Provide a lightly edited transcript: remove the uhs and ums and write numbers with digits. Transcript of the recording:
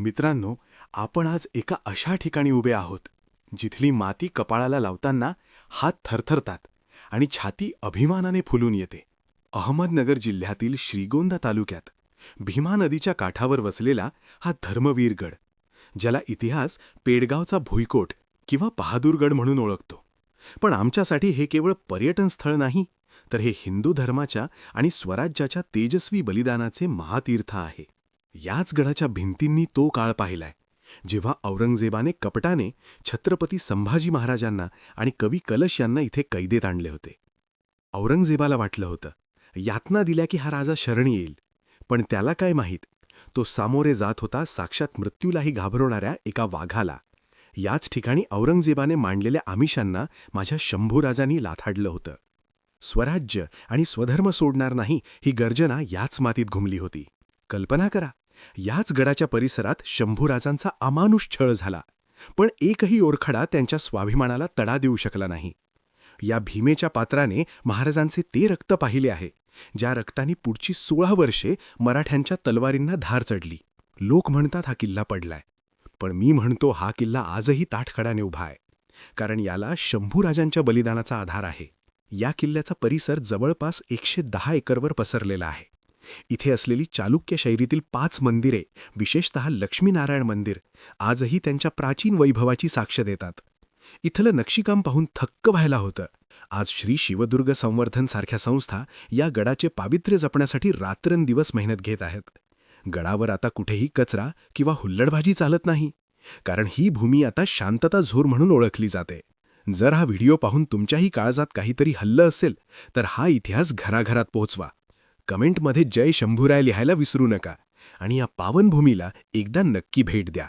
मित्रांनो, आपण आज एका अशा ठिकाणी उभे आहोत, जिथली माती कपाळाला लावताना हात थरथरतात आणि छाती अभिमानाने फुलून येते. अहमदनगर जिल्ह्यातील श्रीगोंदा तालुक्यात भीमा नदीच्या काठावर वसलेला हा धर्मवीरगड, ज्याला इतिहास पेडगावचा भुईकोट किंवा बहादूरगड म्हणून ओळखतो. पण आमच्यासाठी हे केवळ पर्यटन स्थळ नाही, तर हे हिंदू धर्माच्या आणि स्वराज्याच्या तेजस्वी बलिदानाचे महातीर्थ आहे. याच गडाच्या भिंतींनी तो काळ पाहिलाय, जेव्हा औरंगजेबाने कपटाने छत्रपती संभाजी महाराजांना आणि कवी कलश यांना इथे कैदेत आणले होते. औरंगजेबाला वाटलं होतं, यातना दिल्या की हा राजा शरण येईल. पण त्याला काय माहीत, तो सामोरे जात होता साक्षात मृत्यूलाही घाबरवणाऱ्या एका वाघाला. याच ठिकाणी औरंगजेबाने मांडलेल्या आमिषांना माझ्या शंभूराजांनी लाथाडलं होतं. स्वराज्य आणि स्वधर्म सोडणार नाही ही गर्जना याच मातीत घुमली होती. कल्पना करा, याच गडाच्या परिसरात शंभूराजांचा अमानुष छळ झाला, पण एकही ओरखडा त्यांच्या स्वाभिमानाला तडा देऊ शकला नाही. या भीमेच्या पात्राने महाराजांचे ते रक्त पाहिले आहे, ज्या रक्ताने पुढची 16 वर्षे मराठ्यांच्या तलवारींना धार चढली. लोक म्हणतात हा किल्ला पडलाय, पण मी म्हणतो हा किल्ला आजही ताठखडाने उभा आहे, कारण याला शंभूराजांच्या बलिदानाचा आधार आहे. या किल्ल्याचा परिसर जवळपास 110 एकरवर पसरलेला आहे. इथे असलेली चालुक्य शैलीतील 5 मंदिरे, विशेषतः लक्ष्मीनारायण मंदिर, आजही त्यांच्या प्राचीन वैभवाची साक्ष देतात. इथलं नक्षीकाम पाहून थक्क व्हायला होतं. आज श्री शिवदुर्ग संवर्धन सारख्या संस्था या गडाचे पावित्र्य जपण्यासाठी रात्रंदिवस मेहनत घेत आहेत. गडावर आता कुठेही कचरा किंवा हुल्लडबाजी चालत नाही, कारण ही भूमी आता शांतता झोर म्हणून ओळखली जाते. जर हा व्हिडिओ पाहून तुमच्याही काळजात काहीतरी हल्लं असेल, तर हा इतिहास घराघरात पोहोचवा. कमेंटमध्ये जय शंभूराय लिहायला विसरू नका आणि या पावनभूमीला एकदा नक्की भेट द्या.